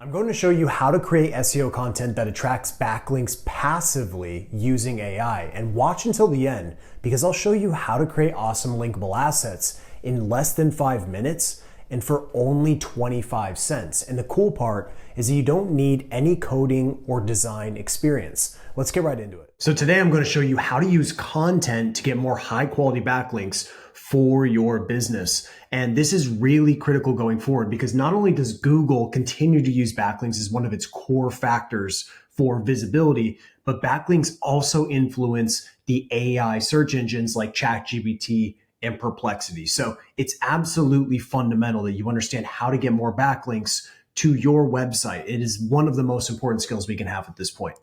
I'm going to show you how to create SEO content that attracts backlinks passively using AI. And watch until the end because I'll show you how to create awesome linkable assets in less than 5 minutes and for only 25 cents. And the cool part is that you don't need any coding or design experience. Let's get right into it. So today I'm going to show you how to use content to get more high quality backlinks for your business. And this is really critical going forward because not only does Google continue to use backlinks as one of its core factors for visibility, but backlinks also influence the AI search engines like ChatGPT and Perplexity. So it's absolutely fundamental that you understand how to get more backlinks to your website. It is one of the most important skills we can have at this point.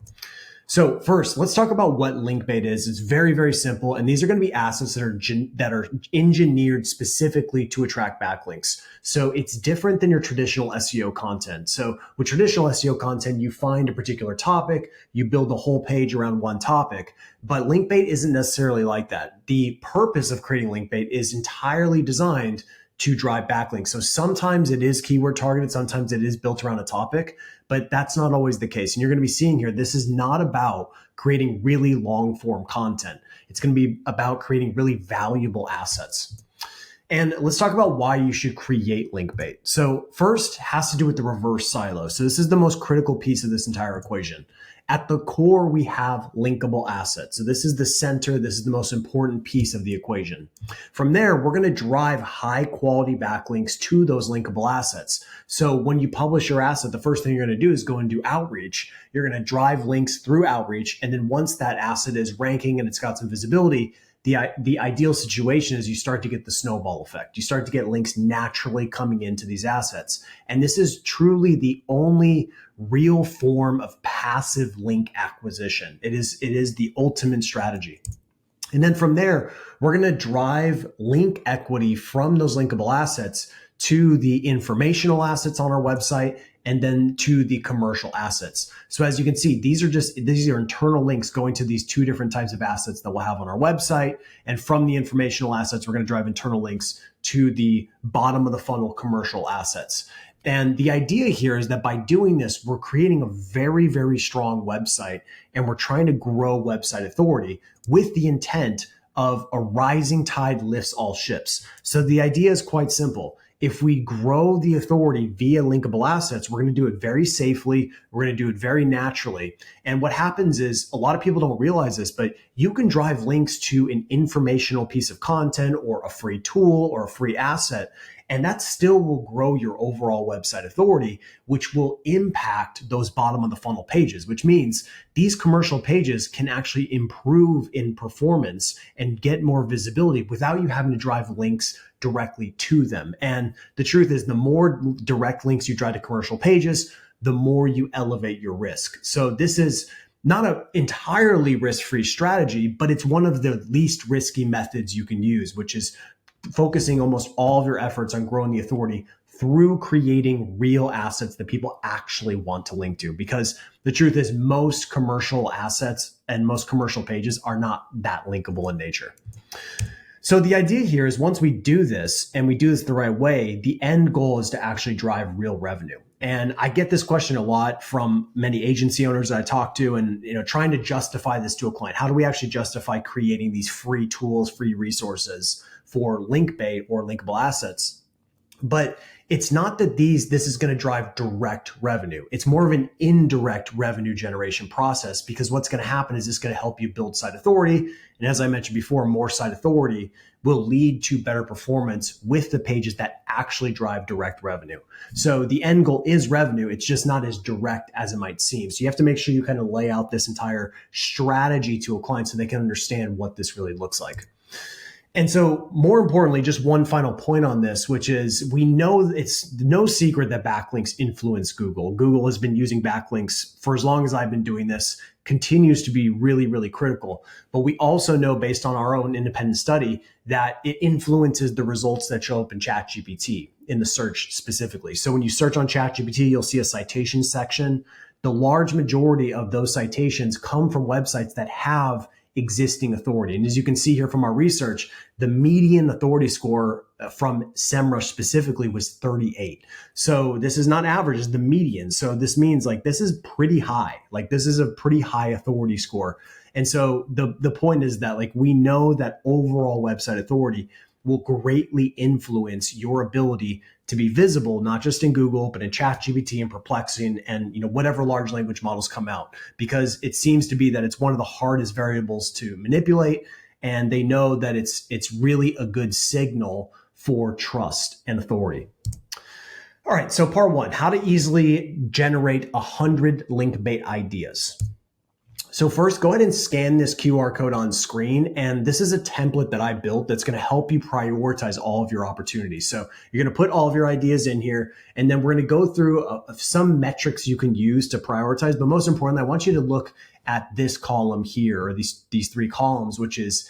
So first, let's talk about what Linkbait is. It's very, very simple. And these are going to be assets that are engineered specifically to attract backlinks. So it's different than your traditional SEO content. So with traditional SEO content, you find a particular topic, you build the whole page around one topic. But Linkbait isn't necessarily like that. The purpose of creating Linkbait is entirely designed to drive backlinks. So sometimes it is keyword targeted, sometimes it is built around a topic, but that's not always the case. And you're going to be seeing here, this is not about creating really long form content. It's going to be about creating really valuable assets. And let's talk about why you should create Linkbait. So first has to do with the reverse silo. So this is the most critical piece of this entire equation. At the core, we have linkable assets. So this is the center. This is the most important piece of the equation. From there, we're going to drive high quality backlinks to those linkable assets. So when you publish your asset, the first thing you're going to do is go and do outreach. You're going to drive links through outreach. And then once that asset is ranking and it's got some visibility, the ideal situation is you start to get the snowball effect. You start to get links naturally coming into these assets. And this is truly the only real form of passive link acquisition. It is the ultimate strategy. And then from there, we're going to drive link equity from those linkable assets to the informational assets on our website and then to the commercial assets. So as you can see, these are internal links going to these two different types of assets that we'll have on our website. And from the informational assets, we're going to drive internal links to the bottom of the funnel commercial assets. And the idea here is that by doing this, we're creating a very, very strong website and we're trying to grow website authority with the intent of a rising tide lifts all ships. So the idea is quite simple. If we grow the authority via linkable assets, we're going to do it very safely. We're going to do it very naturally. And what happens is a lot of people don't realize this, but you can drive links to an informational piece of content or a free tool or a free asset. And that still will grow your overall website authority, which will impact those bottom of the funnel pages, which means these commercial pages can actually improve in performance and get more visibility without you having to drive links directly to them. And the truth is, the more direct links you drive to commercial pages, the more you elevate your risk. So this is not an entirely risk-free strategy, but it's one of the least risky methods you can use, which is focusing almost all of your efforts on growing the authority through creating real assets that people actually want to link to. Because the truth is, most commercial assets and most commercial pages are not that linkable in nature. So the idea here is once we do this and we do this the right way, the end goal is to actually drive real revenue. And I get this question a lot from many agency owners that I talk to and trying to justify this to a client. How do we actually justify creating these free tools, free resources for Linkbait or linkable assets? But it's not that this is going to drive direct revenue. It's more of an indirect revenue generation process because what's going to happen is it's going to help you build site authority. And as I mentioned before, more site authority will lead to better performance with the pages that actually drive direct revenue. So the end goal is revenue. It's just not as direct as it might seem. So you have to make sure you kind of lay out this entire strategy to a client so they can understand what this really looks like. And so more importantly, just one final point on this, which is we know it's no secret that backlinks influence Google. Google has been using backlinks for as long as I've been doing this, continues to be really, really critical. But we also know based on our own independent study that it influences the results that show up in ChatGPT in the search specifically. So when you search on ChatGPT, you'll see a citation section. The large majority of those citations come from websites that have existing authority. And as you can see here from our research, the median authority score from SEMrush specifically was 38. So this is not average, it's the median. So this means like this is pretty high. Like this is a pretty high authority score. And so the point is that like we know that overall website authority will greatly influence your ability to be visible, not just in Google, but in ChatGPT and Perplexity and whatever large language models come out, because it seems to be that it's one of the hardest variables to manipulate. And they know that it's really a good signal for trust and authority. All right, so part one, how to easily generate 100 link-bait ideas. So first, go ahead and scan this QR code on screen. And this is a template that I built that's going to help you prioritize all of your opportunities. So you're going to put all of your ideas in here, and then we're going to go through some metrics you can use to prioritize. But most importantly, I want you to look at this column here, or these three columns, which is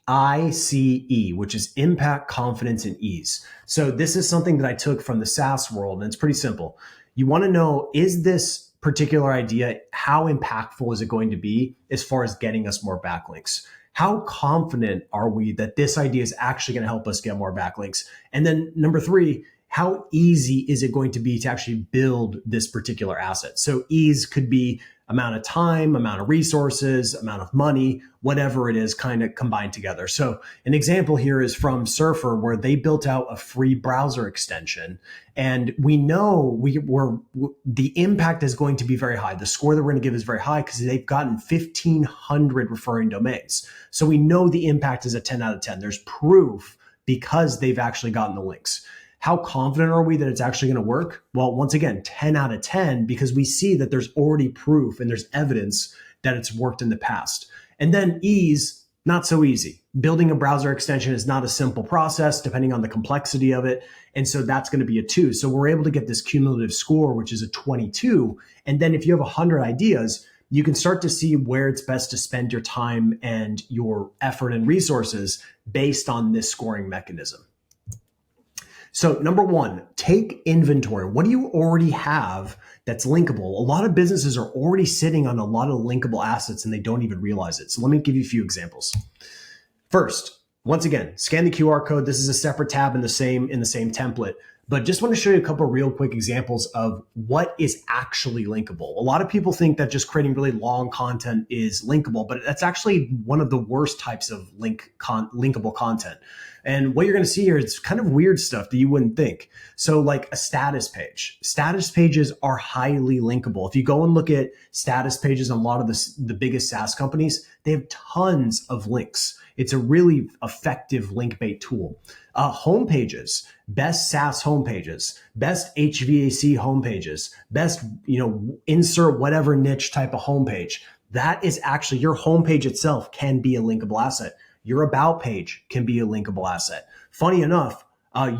ICE, which is impact, confidence, and ease. So this is something that I took from the SaaS world, and it's pretty simple. You want to know, is this particular idea, how impactful is it going to be as far as getting us more backlinks? How confident are we that this idea is actually going to help us get more backlinks? And then number three, how easy is it going to be to actually build this particular asset? So ease could be amount of time, amount of resources, amount of money, whatever it is, kind of combined together. So an example here is from Surfer, where they built out a free browser extension. And we know the impact is going to be very high. The score that we're going to give is very high because they've gotten 1,500 referring domains. So we know the impact is a 10 out of 10. There's proof because they've actually gotten the links. How confident are we that it's actually going to work? Well, once again, 10 out of 10, because we see that there's already proof and there's evidence that it's worked in the past. And then ease, not so easy. Building a browser extension is not a simple process, depending on the complexity of it. And so that's going to be a 2. So we're able to get this cumulative score, which is a 22. And then if you have 100 ideas, you can start to see where it's best to spend your time and your effort and resources based on this scoring mechanism. So number one, take inventory. What do you already have that's linkable? A lot of businesses are already sitting on a lot of linkable assets and they don't even realize it. So let me give you a few examples. First, once again, scan the QR code. This is a separate tab in the same template, but just want to show you a couple of real quick examples of what is actually linkable. A lot of people think that just creating really long content is linkable, but that's actually one of the worst types of linkable content. And what you're going to see here is kind of weird stuff that you wouldn't think. So like a status page. Status pages are highly linkable. If you go and look at status pages on a lot of the biggest SaaS companies, they have tons of links. It's a really effective link bait tool. Homepages, best SaaS homepages, best HVAC homepages, best, insert whatever niche type of homepage. That is actually, your homepage itself can be a linkable asset. Your about page can be a linkable asset. Funny enough,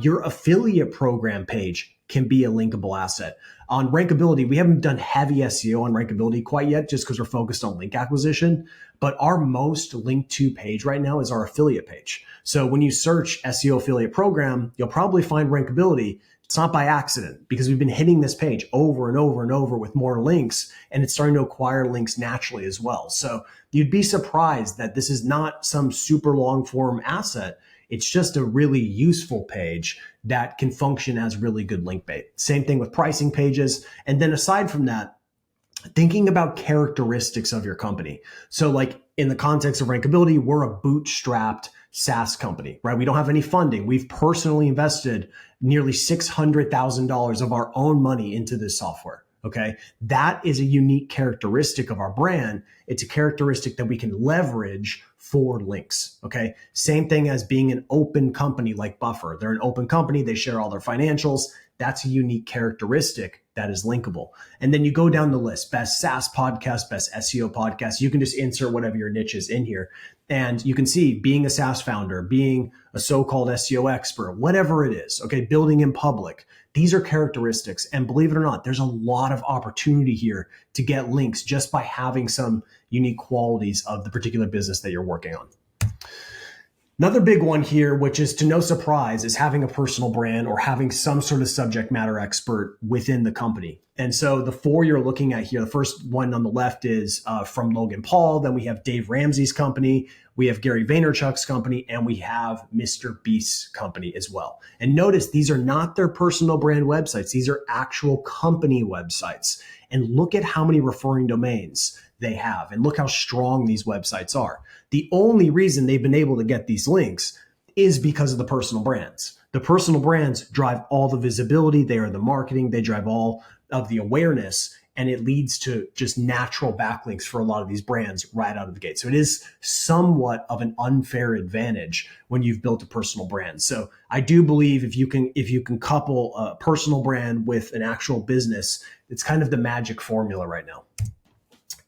your affiliate program page can be a linkable asset. On Rankability, we haven't done heavy SEO on Rankability quite yet, just because we're focused on link acquisition. But our most linked to page right now is our affiliate page. So when you search SEO affiliate program, you'll probably find Rankability. It's not by accident, because we've been hitting this page over and over and over with more links, and it's starting to acquire links naturally as well. So you'd be surprised that this is not some super long form asset. It's just a really useful page that can function as really good link bait. Same thing with pricing pages. And then aside from that, thinking about characteristics of your company. So like in the context of Rankability, we're a bootstrapped SaaS company, right? We don't have any funding. We've personally invested nearly $600,000 of our own money into this software. Okay. That is a unique characteristic of our brand. It's a characteristic that we can leverage for links. Okay. Same thing as being an open company like Buffer. They're an open company. They share all their financials. That's a unique characteristic that is linkable. And then you go down the list, best SaaS podcast, best SEO podcast. You can just insert whatever your niche is in here. And you can see being a SaaS founder, being a so-called SEO expert, whatever it is, okay, building in public. These are characteristics. And believe it or not, there's a lot of opportunity here to get links just by having some unique qualities of the particular business that you're working on. Another big one here, which is to no surprise, is having a personal brand or having some sort of subject matter expert within the company. And so the four you're looking at here, the first one on the left is from Logan Paul. Then we have Dave Ramsey's company. We have Gary Vaynerchuk's company, and we have Mr. Beast's company as well. And notice these are not their personal brand websites. These are actual company websites. And look at how many referring domains they have. And look how strong these websites are. The only reason they've been able to get these links is because of the personal brands. The personal brands drive all the visibility. They are the marketing. They drive all of the awareness. And it leads to just natural backlinks for a lot of these brands right out of the gate. So it is somewhat of an unfair advantage when you've built a personal brand. So I do believe if you can couple a personal brand with an actual business, it's kind of the magic formula right now.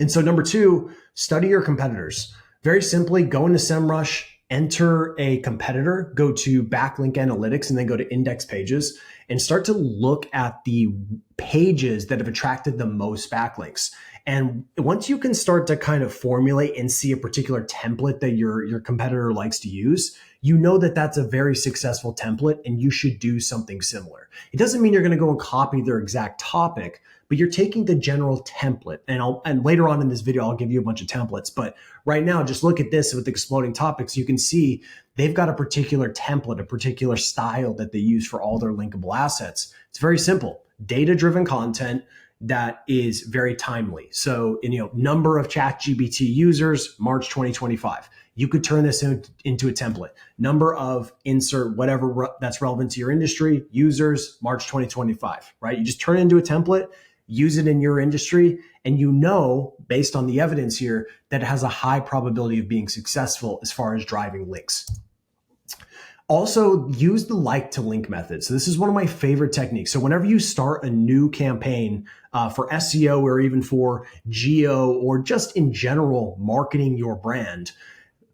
And so number two, study your competitors. Very simply, go into SEMrush, enter a competitor, go to backlink analytics, and then go to index pages and start to look at the pages that have attracted the most backlinks. And once you can start to kind of formulate and see a particular template that your competitor likes to use, you know that that's a very successful template and you should do something similar. It doesn't mean you're going to go and copy their exact topic, but you're taking the general template. And later on in this video, I'll give you a bunch of templates. But right now, just look at this with exploding topics. You can see they've got a particular template, a particular style that they use for all their linkable assets. It's very simple. Data-driven content that is very timely. So, number of ChatGPT users, March 2025. You could turn this into a template. Number of insert whatever that's relevant to your industry, users, March 2025, right? You just turn it into a template, use it in your industry, and based on the evidence here, that it has a high probability of being successful as far as driving links. Also, use the like to link method. So this is one of my favorite techniques. So whenever you start a new campaign for SEO or even for geo or just in general marketing your brand,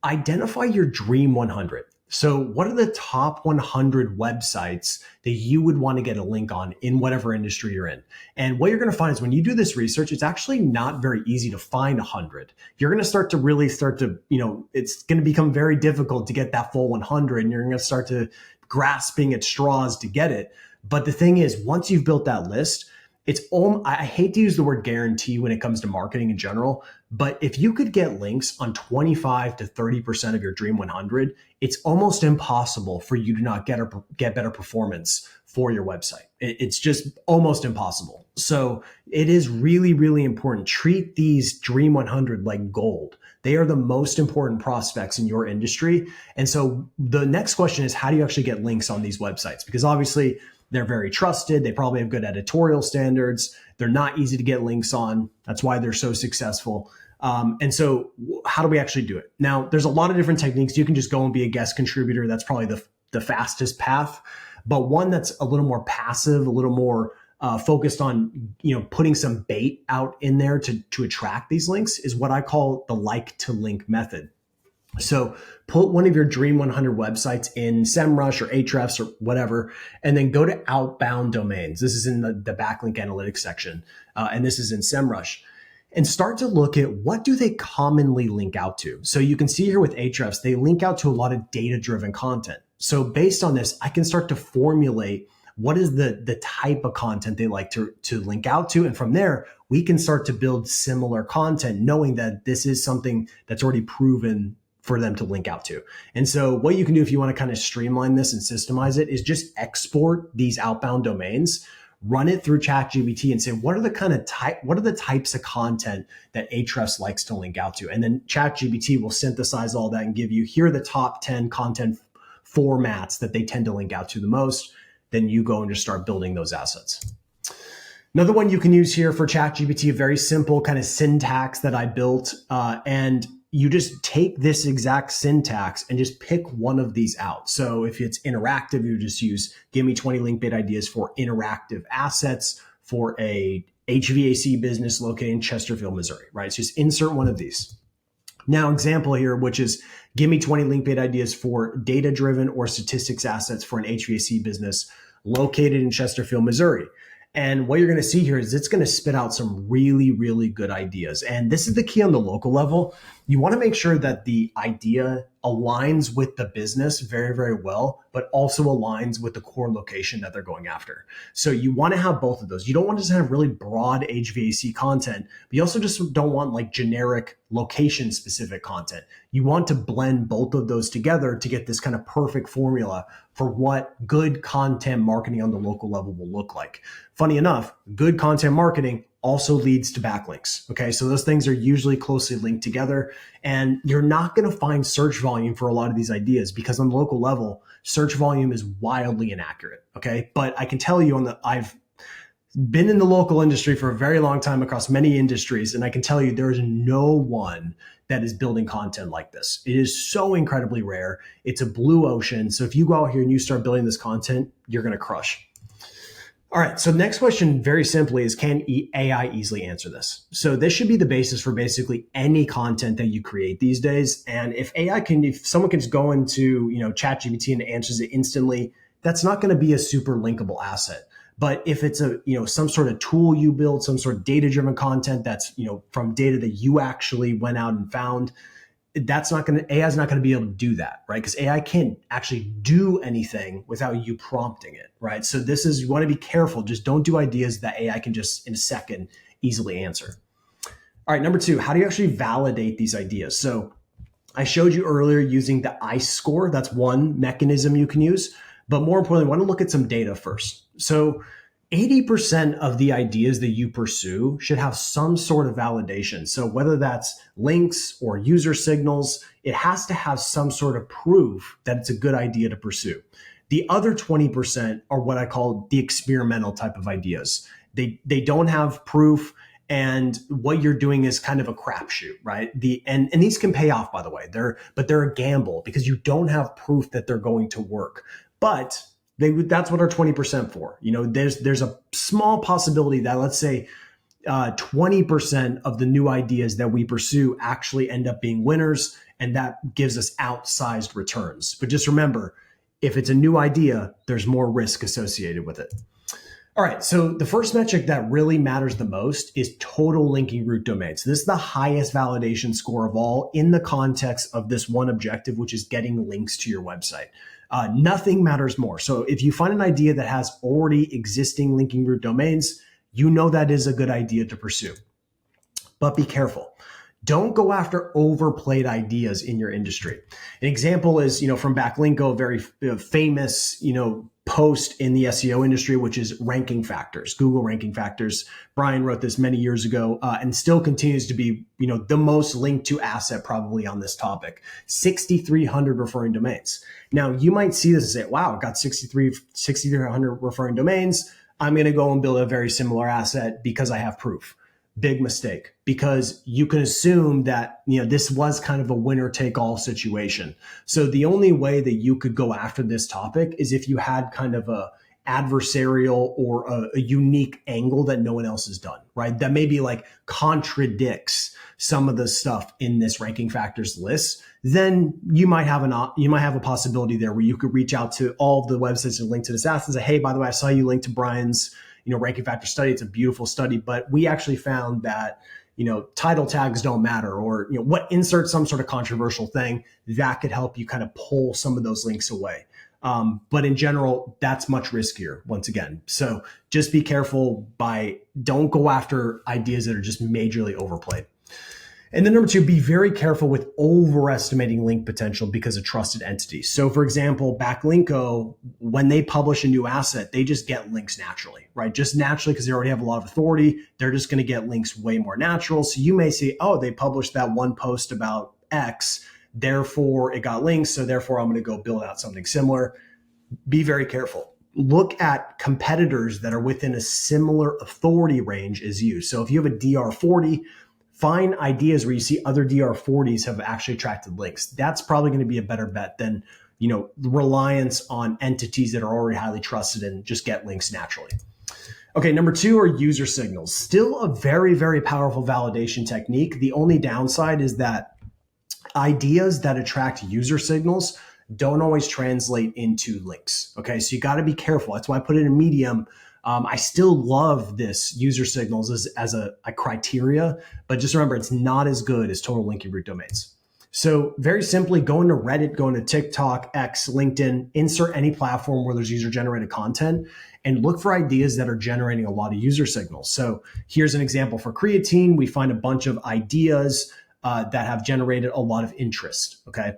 identify your dream 100. So what are the top 100 websites that you would want to get a link on in whatever industry you're in? And what you're going to find is when you do this research, it's actually not very easy to find 100. You're going to start to, it's going to become very difficult to get that full 100, and you're going to start to grasping at straws to get it. But the thing is, once you've built that list, I hate to use the word guarantee when it comes to marketing in general, but if you could get links on 25 to 30% of your dream 100, it's almost impossible for you to not get better performance for your website. It's just almost impossible. So it is really, really important. Treat these dream 100 like gold. They are the most important prospects in your industry. And so the next question is, how do you actually get links on these websites? Because obviously, they're very trusted. They probably have good editorial standards. They're not easy to get links on. That's why they're so successful. And so how do we actually do it? Now, there's a lot of different techniques. You can just go and be a guest contributor. That's probably the fastest path. But one that's a little more passive, a little more focused on putting some bait out in there to attract these links is what I call the like to link method. So put one of your dream 100 websites in SEMrush or Ahrefs or whatever, and then go to outbound domains. This is in the backlink analytics section, and this is in SEMrush. And start to look at what do they commonly link out to. So you can see here with Ahrefs, they link out to a lot of data-driven content. So based on this, I can start to formulate what is the type of content they like to link out to. And from there, we can start to build similar content, knowing that this is something that's already proven for them to link out to. And so what you can do if you want to kind of streamline this and systemize it is just export these outbound domains, run it through ChatGPT and say, what are the types of content that Ahrefs likes to link out to? And then ChatGPT will synthesize all that and give you, here are the top 10 content formats that they tend to link out to the most. Then you go and just start building those assets. Another one you can use here for ChatGPT, a very simple kind of syntax that I built, and you just take this exact syntax and just pick one of these out. So if it's interactive, you just use, give me 20 Linkbait ideas for interactive assets for a HVAC business located in Chesterfield, Missouri, right? So just insert one of these. Now, example here, which is give me 20 Linkbait ideas for data-driven or statistics assets for an HVAC business located in Chesterfield, Missouri. And what you're going to see here is it's going to spit out some really, really good ideas. And this is the key on the local level. You want to make sure that the idea aligns with the business very, very well, but also aligns with the core location that they're going after. So you want to have both of those. You don't want to just have really broad HVAC content, but you also just don't want like generic location specific content. You want to blend both of those together to get this kind of perfect formula for what good content marketing on the local level will look like. Funny enough, good content marketing also leads to backlinks. Okay, so those things are usually closely linked together, and you're not going to find search volume for a lot of these ideas because on the local level, search volume is wildly inaccurate. Okay, but I can tell you I've been in the local industry for a very long time across many industries, and I can tell you there is no one that is building content like this. It is so incredibly rare. It's a blue ocean. So if you go out here and you start building this content, you're going to crush. All right, so next question very simply is, can AI easily answer this? So this should be the basis for basically any content that you create these days. And if someone can just go into, ChatGPT and answers it instantly, that's not going to be a super linkable asset. But if it's some sort of tool you build, some sort of data-driven content that's, from data that you actually went out and found, AI is not going to be able to do that, right? Because AI can't actually do anything without you prompting it, right? So you want to be careful. Just don't do ideas that AI can just in a second easily answer. All right, number 2, how do you actually validate these ideas? So I showed you earlier using the ICE score. That's one mechanism you can use. But more importantly, I want to look at some data first. So 80% of the ideas that you pursue should have some sort of validation. So whether that's links or user signals, it has to have some sort of proof that it's a good idea to pursue. The other 20% are what I call the experimental type of ideas. They don't have proof, and what you're doing is kind of a crapshoot, right? And these can pay off, by the way. They're a gamble because you don't have proof that they're going to work. But that's what our 20% for. There's a small possibility that, let's say, 20% of the new ideas that we pursue actually end up being winners, and that gives us outsized returns. But just remember, if it's a new idea, there's more risk associated with it. All right, so the first metric that really matters the most is total linking root domains. This is the highest validation score of all in the context of this one objective, which is getting links to your website. Nothing matters more. So if you find an idea that has already existing linking root domains, you know that is a good idea to pursue. But be careful. Don't go after overplayed ideas in your industry. An example is, from Backlinko, a very famous, post in the SEO industry, which is ranking factors, Google ranking factors. Brian wrote this many years ago and still continues to be, the most linked to asset probably on this topic. 6,300 referring domains. Now, you might see this and say, wow, I've got 6,300 referring domains. I'm going to go and build a very similar asset because I have proof. Big mistake, because you can assume that, this was kind of a winner take all situation. So the only way that you could go after this topic is if you had kind of a adversarial or a unique angle that no one else has done, right? That maybe like contradicts some of the stuff in this ranking factors list. Then you might have a possibility there where you could reach out to all of the websites that link to this asset and say, hey, by the way, I saw you link to Brian's ranking factor study. It's a beautiful study, but we actually found that, title tags don't matter, or, insert some sort of controversial thing that could help you kind of pull some of those links away. But in general, that's much riskier once again. So just be careful don't go after ideas that are just majorly overplayed. And then number 2, be very careful with overestimating link potential because of trusted entities. So for example, Backlinko, when they publish a new asset, they just get links naturally, right? Just naturally, because they already have a lot of authority. They're just going to get links way more natural. So you may see, oh, they published that one post about X, therefore it got links. So therefore I'm going to go build out something similar. Be very careful. Look at competitors that are within a similar authority range as you. So if you have a DR40, find ideas where you see other DR40s have actually attracted links. That's probably going to be a better bet than, reliance on entities that are already highly trusted and just get links naturally. Okay, number 2 are user signals. Still a very, very powerful validation technique. The only downside is that ideas that attract user signals don't always translate into links. Okay, so you got to be careful. That's why I put it in Medium. I still love this user signals as a criteria, but just remember it's not as good as total linking root domains. So very simply, go into Reddit, go into TikTok, X, LinkedIn, insert any platform where there's user-generated content, and look for ideas that are generating a lot of user signals. So here's an example for creatine. We find a bunch of ideas that have generated a lot of interest, okay?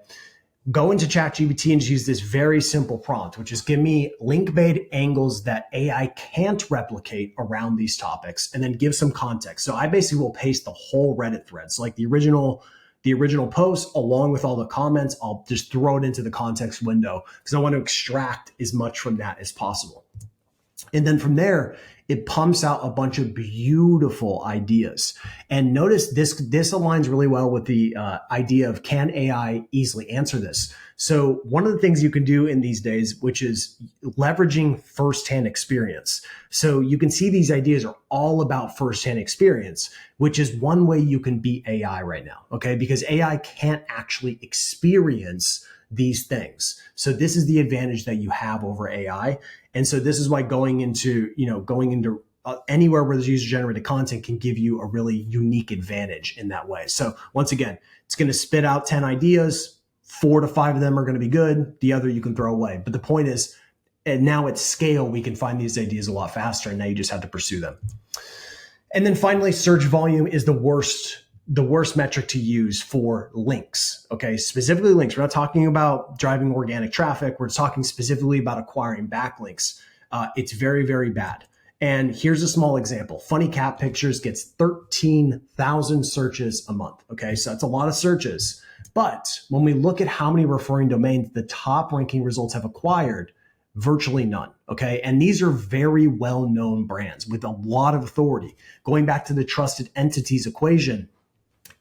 Go into ChatGPT and just use this very simple prompt, which is give me linkbait angles that AI can't replicate around these topics, and then give some context. So I basically will paste the whole Reddit thread. So like the original post along with all the comments, I'll just throw it into the context window because I want to extract as much from that as possible. And then from there, it pumps out a bunch of beautiful ideas. And notice this aligns really well with the idea of can AI easily answer this? So one of the things you can do in these days, which is leveraging firsthand experience. So you can see these ideas are all about firsthand experience, which is one way you can beat AI right now, okay? Because AI can't actually experience these things. So this is the advantage that you have over AI. And so this is why going into anywhere where there's user generated content can give you a really unique advantage in that way. So once again, it's going to spit out 10 ideas. 4 to 5 of them are going to be good. The other you can throw away. But the point is, and now at scale, we can find these ideas a lot faster. And now you just have to pursue them. And then finally, search volume is the worst metric to use for links. Okay, specifically links. We're not talking about driving organic traffic. We're talking specifically about acquiring backlinks. It's very, very bad. And here's a small example. Funny cat pictures gets 13,000 searches a month. Okay, so that's a lot of searches. But when we look at how many referring domains the top ranking results have acquired, virtually none. Okay, and these are very well-known brands with a lot of authority. Going back to the trusted entities equation,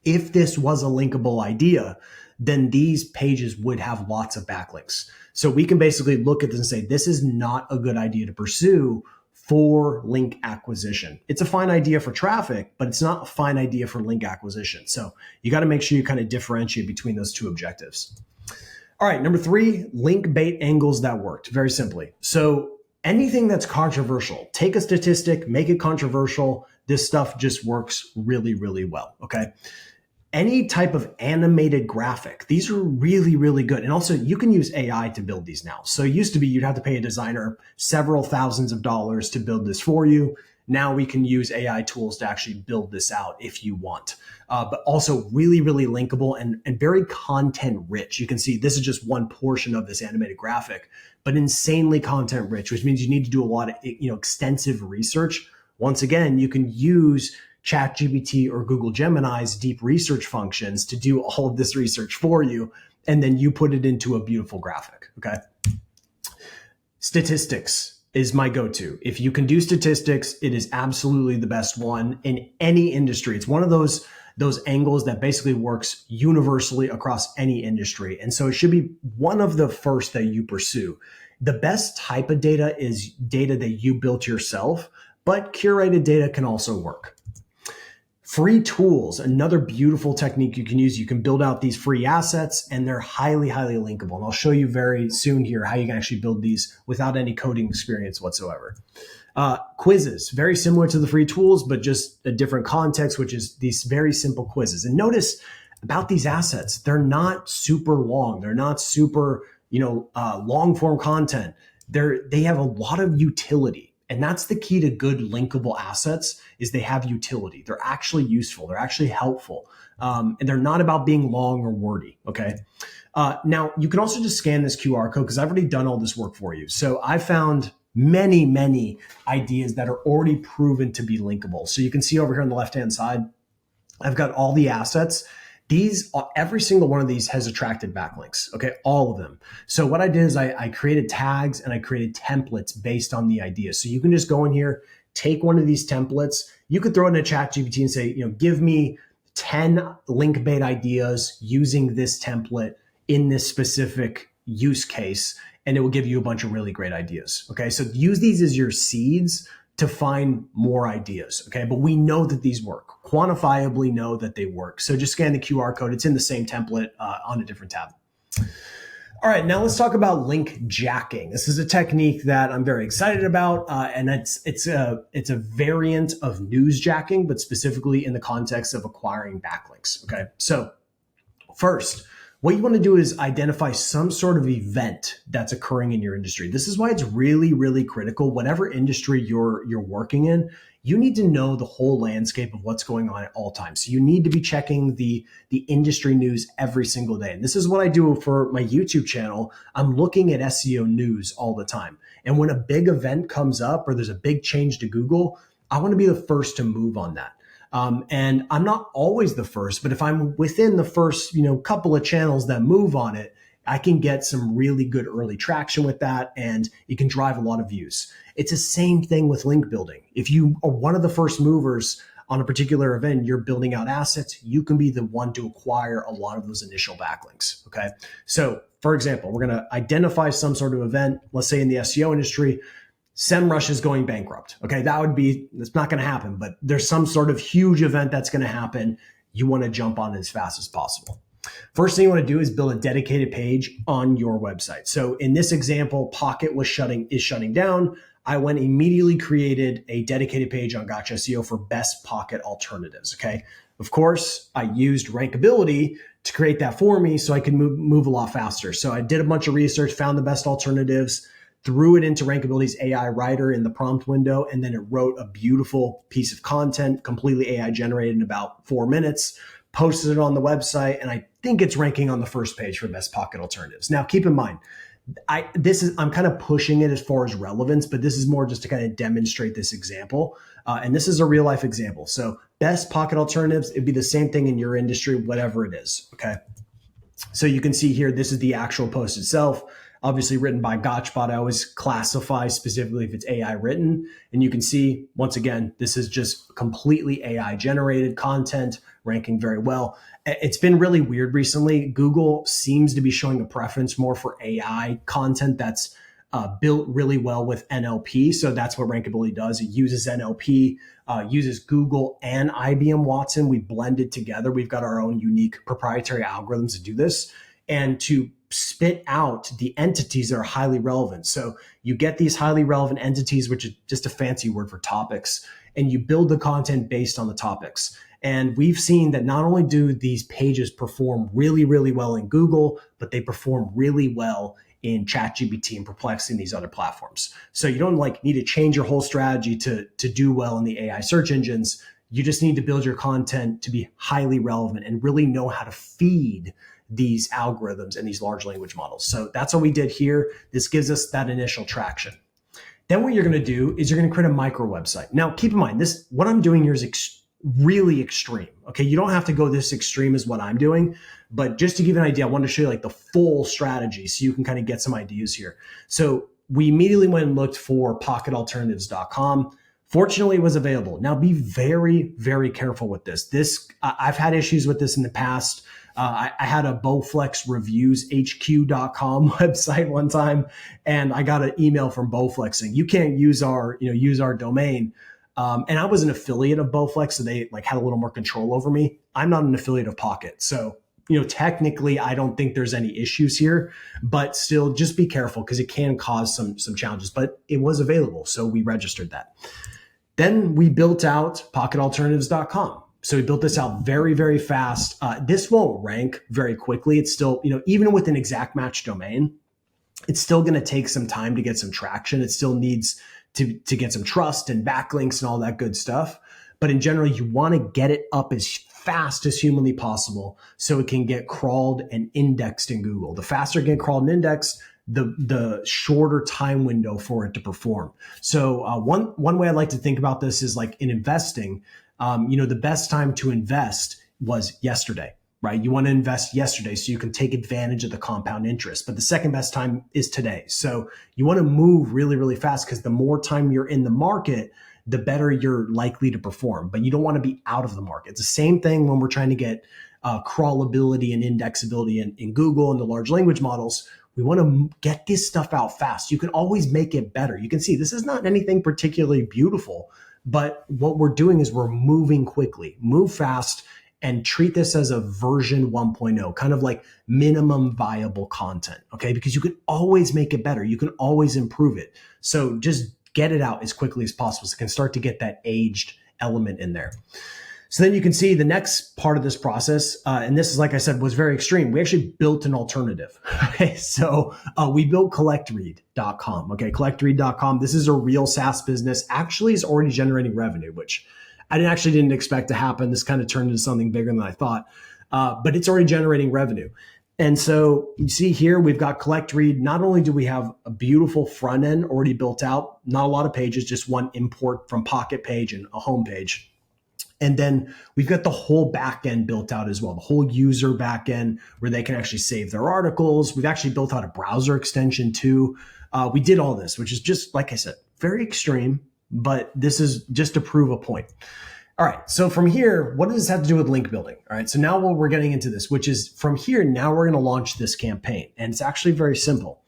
if this was a linkable idea, then these pages would have lots of backlinks. So we can basically look at this and say, this is not a good idea to pursue for link acquisition. It's a fine idea for traffic, but it's not a fine idea for link acquisition. So you got to make sure you kind of differentiate between those two objectives. All right, number 3, linkbait angles that worked. Very simply. So anything that's controversial, take a statistic, make it controversial. This stuff just works really, really well. Okay. Any type of animated graphic, these are really, really good. And also you can use AI to build these now. So it used to be you'd have to pay a designer several thousands of dollars to build this for you. Now we can use AI tools to actually build this out if you want. But also really, really linkable and very content rich. You can see this is just one portion of this animated graphic, but insanely content rich, which means you need to do a lot of extensive research. Once again, you can use ChatGPT or Google Gemini's deep research functions to do all of this research for you, and then you put it into a beautiful graphic, okay? Statistics is my go-to. If you can do statistics, it is absolutely the best one in any industry. It's one of those angles that basically works universally across any industry. And so it should be one of the first that you pursue. The best type of data is data that you built yourself, but curated data can also work. Free tools, another beautiful technique you can use. You can build out these free assets and they're highly, highly linkable. And I'll show you very soon here how you can actually build these without any coding experience whatsoever. Quizzes, very similar to the free tools, but just a different context, which is these very simple quizzes. And notice about these assets, they're not super long. They're not super, long form content. They have a lot of utility. And that's the key to good linkable assets is they have utility. They're actually useful. They're actually helpful. And they're not about being long or wordy, okay? Now, you can also just scan this QR code because I've already done all this work for you. So I found many, many ideas that are already proven to be linkable. So you can see over here on the left-hand side, I've got all the assets. Every single one of these has attracted backlinks, okay? All of them. So what I did is I created tags and I created templates based on the idea. So you can just go in here, take one of these templates. You could throw it in a ChatGPT and say, give me 10 link bait ideas using this template in this specific use case, and it will give you a bunch of really great ideas, okay? So use these as your seeds to find more ideas, okay? But we know that these work, quantifiably know that they work. So just scan the QR code. It's in the same template on a different tab. All right, now let's talk about linkjacking. This is a technique that I'm very excited about, and it's a variant of newsjacking, but specifically in the context of acquiring backlinks. Okay, so first, what you want to do is identify some sort of event that's occurring in your industry. This is why it's really, really critical. Whatever industry you're working in, you need to know the whole landscape of what's going on at all times. So you need to be checking the industry news every single day. And this is what I do for my YouTube channel. I'm looking at SEO news all the time. And when a big event comes up or there's a big change to Google, I want to be the first to move on that. And I'm not always the first, but if I'm within the first, couple of channels that move on it, I can get some really good early traction with that, and it can drive a lot of views. It's the same thing with link building. If you are one of the first movers on a particular event, you're building out assets, you can be the one to acquire a lot of those initial backlinks. Okay. So for example, we're going to identify some sort of event, let's say in the SEO industry, SEMrush is going bankrupt. Okay, that's not going to happen, but there's some sort of huge event that's going to happen. You want to jump on it as fast as possible. First thing you want to do is build a dedicated page on your website. So in this example, Pocket is shutting down. I went immediately created a dedicated page on Gotcha SEO for best Pocket alternatives. Okay, of course, I used Rankability to create that for me so I could move a lot faster. So I did a bunch of research, found the best alternatives, threw it into Rankability's AI writer in the prompt window, and then it wrote a beautiful piece of content, completely AI generated in about 4 minutes, posted it on the website, and I think it's ranking on the first page for best Pocket alternatives. Now, keep in mind, I'm kind of pushing it as far as relevance, but this is more just to kind of demonstrate this example. And this is a real life example. So best Pocket alternatives, it'd be the same thing in your industry, whatever it is. Okay. So you can see here, this is the actual post itself. Obviously written by Gotchbot. I always classify specifically if it's AI written. And you can see, once again, this is just completely AI generated content, ranking very well. It's been really weird recently. Google seems to be showing a preference more for AI content that's built really well with NLP. So that's what Rankability does. It uses NLP, uses Google and IBM Watson. We blended together. We've got our own unique proprietary algorithms to do this and to spit out the entities that are highly relevant. So you get these highly relevant entities, which is just a fancy word for topics, and you build the content based on the topics. And we've seen that not only do these pages perform really, really well in Google, but they perform really well in ChatGPT and Perplexity and these other platforms. So you don't need to change your whole strategy to do well in the AI search engines. You just need to build your content to be highly relevant and really know how to feed these algorithms and these large language models. So that's what we did here. This gives us that initial traction. Then what you're going to do is you're going to create a micro website. Now, keep in mind, what I'm doing here is really extreme. Okay, you don't have to go this extreme as what I'm doing, but just to give you an idea, I wanted to show you the full strategy so you can kind of get some ideas here. So we immediately went and looked for pocketalternatives.com. Fortunately, it was available. Now, be very, very careful with this. I've had issues with this in the past. I had a Bowflex reviews HQ.com website one time, and I got an email from Bowflex saying you can't use our domain. And I was an affiliate of Bowflex, so they had a little more control over me. I'm not an affiliate of Pocket, so technically I don't think there's any issues here, but still just be careful because it can cause some challenges. But it was available, so we registered that. Then we built out pocketalternatives.com. So we built this out very, very fast. This won't rank very quickly. It's still, even with an exact match domain, it's still going to take some time to get some traction. It still needs to get some trust and backlinks and all that good stuff. But in general, you want to get it up as fast as humanly possible so it can get crawled and indexed in Google. The faster it gets crawled and indexed, the shorter time window for it to perform. So one way I like to think about this is in investing. The best time to invest was yesterday, right? You want to invest yesterday so you can take advantage of the compound interest. But the second best time is today. So you want to move really, really fast because the more time you're in the market, the better you're likely to perform. But you don't want to be out of the market. It's the same thing when we're trying to get crawlability and indexability in Google and the large language models. We want to get this stuff out fast. You can always make it better. You can see this is not anything particularly beautiful, but what we're doing is we're moving quickly, move fast, and treat this as a version 1.0, kind of like minimum viable content, okay? Because you can always make it better. You can always improve it. So just get it out as quickly as possible so it can start to get that aged element in there. So then you can see the next part of this process, and this is, like I said, was very extreme. We actually built an alternative. Okay, so we built collectread.com. Okay, collectread.com. This is a real SaaS business. Actually, is already generating revenue, which I didn't expect to happen. This kind of turned into something bigger than I thought, but it's already generating revenue. And so you see here, we've got CollectRead. Not only do we have a beautiful front end already built out, not a lot of pages, just one import from Pocket page and a home page. And then we've got the whole back end built out as well, the whole user back end where they can actually save their articles. We've actually built out a browser extension too. We did all this, which is just, like I said, very extreme, but this is just to prove a point. All right, so from here, what does this have to do with link building? All right, so now what we're getting into this, which is from here, now we're gonna launch this campaign. And it's actually very simple.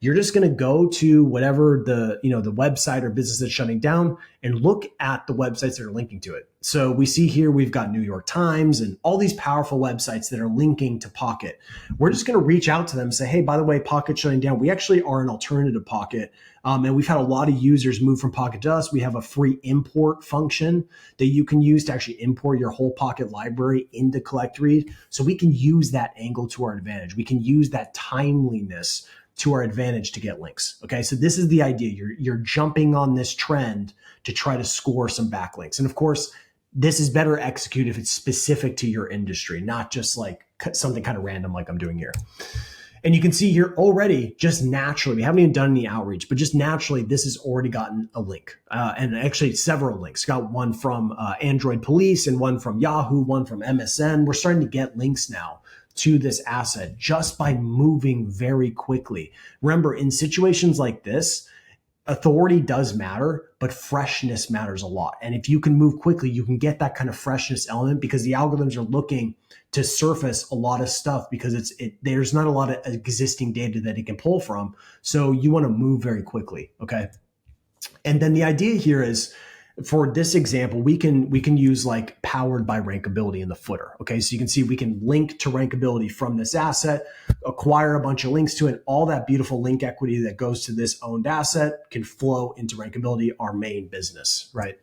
You're just going to go to whatever the website or business that's shutting down and look at the websites that are linking to it. So we see here we've got New York Times and all these powerful websites that are linking to Pocket. We're just going to reach out to them and say, hey, by the way, Pocket's shutting down. We actually are an alternative to Pocket. And we've had a lot of users move from Pocket to us. We have a free import function that you can use to actually import your whole Pocket library into CollectRead. So we can use that angle to our advantage. We can use that timeliness to our advantage to get links. Okay, so this is the idea. You're jumping on this trend to try to score some backlinks. And of course, this is better executed if it's specific to your industry, not just like something kind of random like I'm doing here. And you can see here already, just naturally, we haven't even done any outreach, but just naturally, this has already gotten a link. And actually several links. Got one from Android Police and one from Yahoo, one from MSN. We're starting to get links now to this asset just by moving very quickly. Remember, in situations like this, authority does matter, but freshness matters a lot. And if you can move quickly, you can get that kind of freshness element because the algorithms are looking to surface a lot of stuff because there's not a lot of existing data that it can pull from. So you want to move very quickly, okay? And then the idea here is, for this example, we can use like powered by Rankability in the footer. Okay, so you can see we can link to Rankability from this asset, acquire a bunch of links to it. All that beautiful link equity that goes to this owned asset can flow into Rankability, our main business, right?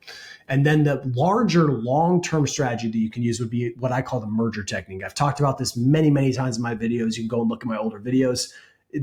And then the larger long-term strategy that you can use would be what I call the merger technique. I've talked about this many, many times in my videos. You can go and look at my older videos.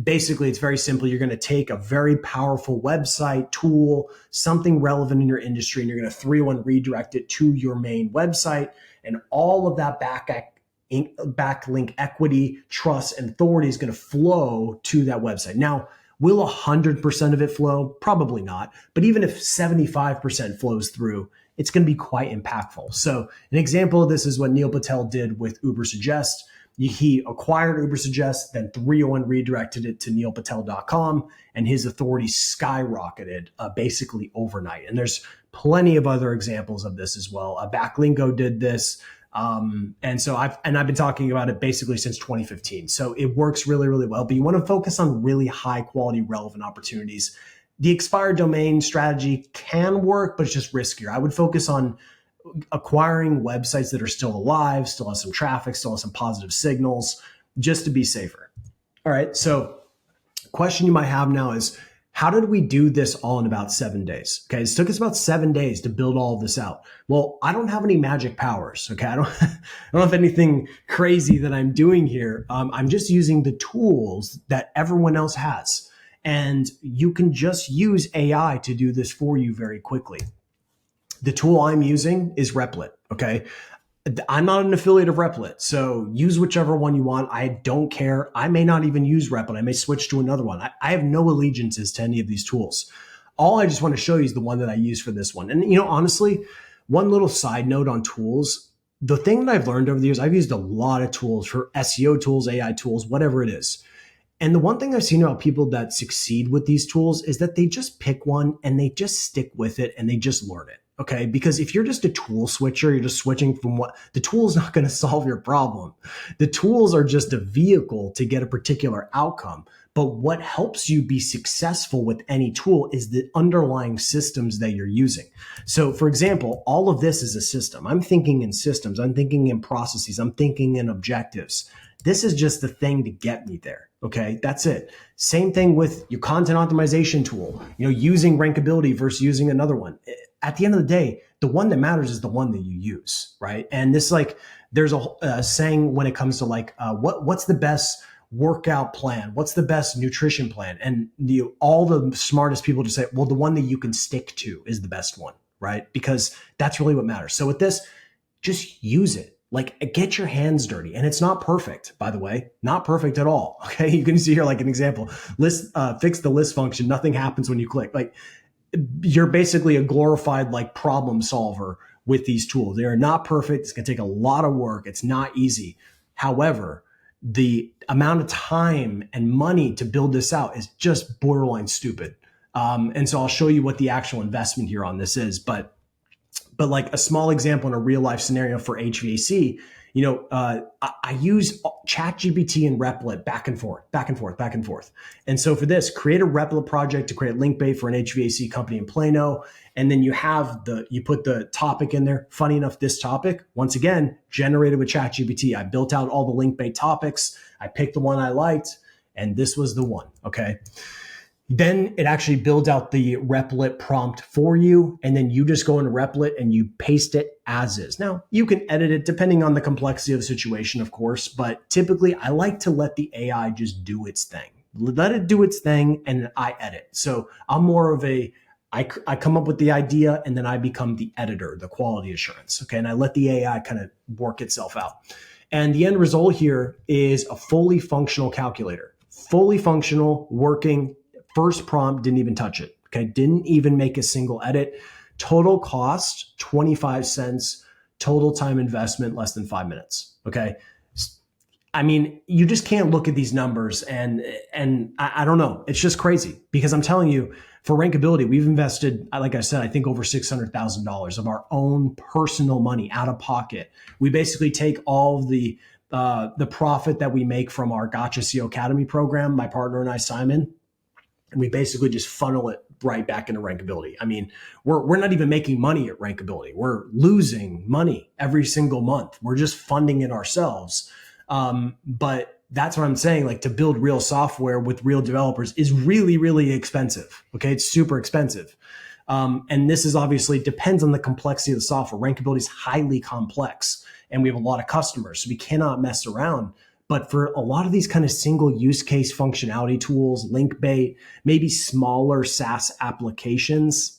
Basically, it's very simple. You're going to take a very powerful website, tool, something relevant in your industry, and you're going to 301 redirect it to your main website. And all of that backlink equity, trust, and authority is going to flow to that website. Now, will 100% of it flow? Probably not. But even if 75% flows through, it's going to be quite impactful. So an example of this is what Neil Patel did with Ubersuggest. He acquired Ubersuggest, then 301 redirected it to neilpatel.com, and his authority skyrocketed basically overnight. And there's plenty of other examples of this as well. Backlinko did this. And so I've been talking about it basically since 2015. So it works really, really well, but you want to focus on really high quality, relevant opportunities. The expired domain strategy can work, but it's just riskier. I would focus on acquiring websites that are still alive, still have some traffic, still have some positive signals, just to be safer. All right. So question you might have now is, how did we do this all in about 7 days? Okay. It took us about 7 days to build all of this out. Well, I don't have any magic powers. Okay. I don't have anything crazy that I'm doing here. I'm just using the tools that everyone else has. And you can just use AI to do this for you very quickly. The tool I'm using is Replit, okay? I'm not an affiliate of Replit, so use whichever one you want. I don't care. I may not even use Replit. I may switch to another one. I have no allegiances to any of these tools. All I just want to show you is the one that I use for this one. And honestly, one little side note on tools, the thing that I've learned over the years, I've used a lot of tools for SEO tools, AI tools, whatever it is. And the one thing I've seen about people that succeed with these tools is that they just pick one and they just stick with it and they just learn it. Okay, because if you're just a tool switcher, you're just switching from the tool is not going to solve your problem. The tools are just a vehicle to get a particular outcome. But what helps you be successful with any tool is the underlying systems that you're using. So for example, all of this is a system. I'm thinking in systems, I'm thinking in processes, I'm thinking in objectives. This is just the thing to get me there. Okay, that's it. Same thing with your content optimization tool, using Rankability versus using another one. At the end of the day, the one that matters is the one that you use, right? And this, like, there's a saying when it comes to what's the best workout plan? What's the best nutrition plan? And all the smartest people just say, well, the one that you can stick to is the best one, right? Because that's really what matters. So with this, just use it. Like, get your hands dirty. And it's not perfect, by the way, not perfect at all. Okay. You can see here, like an example, fix the list function. Nothing happens when you click. Like, you're basically a glorified problem solver with these tools. They are not perfect. It's going to take a lot of work. It's not easy. However, the amount of time and money to build this out is just borderline stupid. And so I'll show you what the actual investment here on this is. But like a small example in a real life scenario for HVAC, I use ChatGPT and Replit back and forth. And so for this, create a Replit project to create Linkbait for an HVAC company in Plano. And then you put the topic in there. Funny enough, this topic, once again, generated with ChatGPT. I built out all the Linkbait topics. I picked the one I liked, and this was the one. Okay. Then it actually builds out the Replit prompt for you. And then you just go into Replit and you paste it as is. Now, you can edit it depending on the complexity of the situation, of course. But typically, I like to let the AI just do its thing. Let it do its thing and I edit. So I'm more of I come up with the idea and then I become the editor, the quality assurance. Okay. And I let the AI kind of work itself out. And the end result here is a fully functional calculator. Fully functional, working. First prompt, didn't even touch it. Okay. Didn't even make a single edit. Total cost, 25 cents. Total time investment, less than 5 minutes. Okay. I mean, you just can't look at these numbers and I don't know. It's just crazy because I'm telling you, for Rankability, we've invested, like I said, I think over $600,000 of our own personal money out of pocket. We basically take all of the profit that we make from our Gotcha SEO Academy program, my partner and I, Simon, and we basically just funnel it right back into Rankability. I mean, we're not even making money at Rankability. We're losing money every single month. We're just funding it ourselves. But that's what I'm saying. Like, to build real software with real developers is really, really expensive. Okay. It's super expensive. And this is obviously depends on the complexity of the software. Rankability is highly complex and we have a lot of customers, so we cannot mess around. But for a lot of these kind of single use case functionality tools, Linkbait, maybe smaller SaaS applications,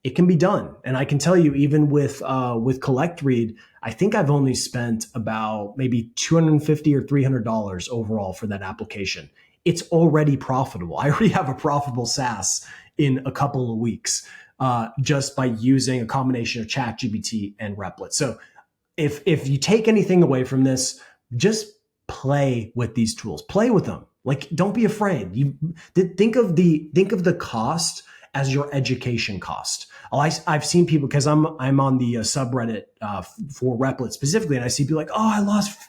it can be done. And I can tell you, even with CollectRead, I think I've only spent about maybe $250 or $300 overall for that application. It's already profitable. I already have a profitable SaaS in a couple of weeks just by using a combination of ChatGPT and Replit. So if you take anything away from this, just play with these tools. Play with them. Like, don't be afraid. You think of the cost as your education cost. I've seen people, because I'm on the subreddit for Replit specifically, and I see people like, oh, I lost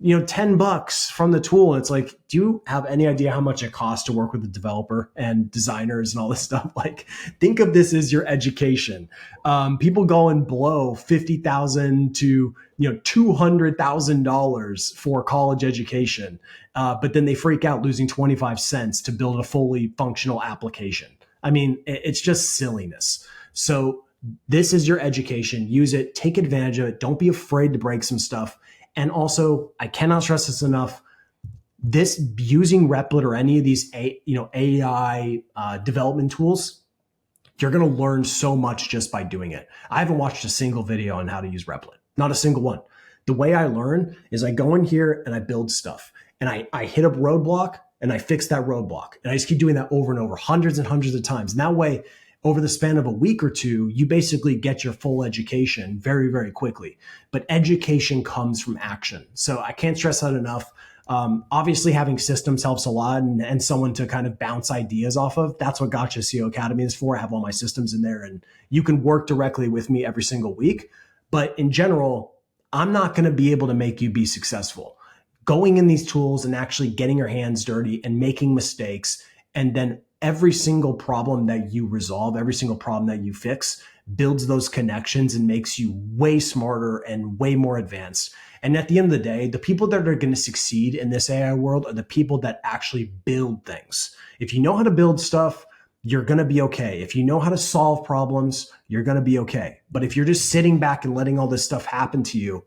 $10 from the tool. And it's like, do you have any idea how much it costs to work with a developer and designers and all this stuff? Like, think of this as your education. People go and blow $50,000 to $200,000 for college education, but then they freak out losing 25 cents to build a fully functional application. I mean, it's just silliness. So this is your education. Use it. Take advantage of it. Don't be afraid to break some stuff. And also, I cannot stress this enough, this using Replit or any of these AI development tools, you're going to learn so much just by doing it. I haven't watched a single video on how to use Replit, not a single one. The way I learn is I go in here and I build stuff, and I hit a roadblock and I fix that roadblock. And I just keep doing that over and over, hundreds and hundreds of times. And that way, over the span of a week or two, you basically get your full education very, very quickly. But education comes from action. So I can't stress that enough. Obviously, having systems helps a lot, and someone to kind of bounce ideas off of. That's what Gotcha SEO Academy is for. I have all my systems in there, and you can work directly with me every single week. But in general, I'm not going to be able to make you be successful. going in these tools and actually getting your hands dirty and making mistakes, and then every single problem that you resolve, every single problem that you fix builds those connections and makes you way smarter and way more advanced. And at the end of the day, the people that are going to succeed in this AI world are the people that actually build things. If you know how to build stuff, you're going to be okay. If you know how to solve problems, you're going to be okay. But if you're just sitting back and letting all this stuff happen to you,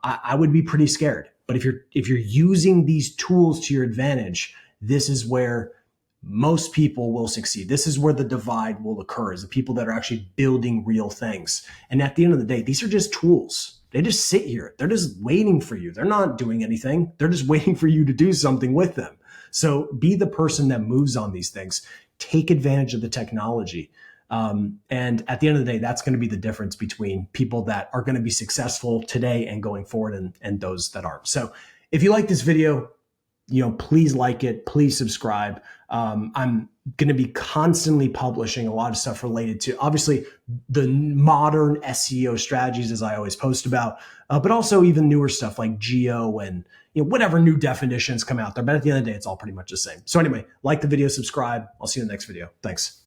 I would be pretty scared. But if you're using these tools to your advantage, this is where most people will succeed. This is where the divide will occur, is the people that are actually building real things. And at the end of the day, these are just tools. They just sit here. They're just waiting for you. They're not doing anything. They're just waiting for you to do something with them. So be the person that moves on these things. Take advantage of the technology. And at the end of the day, that's going to be the difference between people that are going to be successful today and going forward and those that aren't. So if you like this video, please like it, please subscribe. I'm going to be constantly publishing a lot of stuff related to, obviously, the modern SEO strategies, as I always post about, but also even newer stuff like geo and whatever new definitions come out there. But at the end of the day, it's all pretty much the same. So anyway, like the video, subscribe. I'll see you in the next video. Thanks.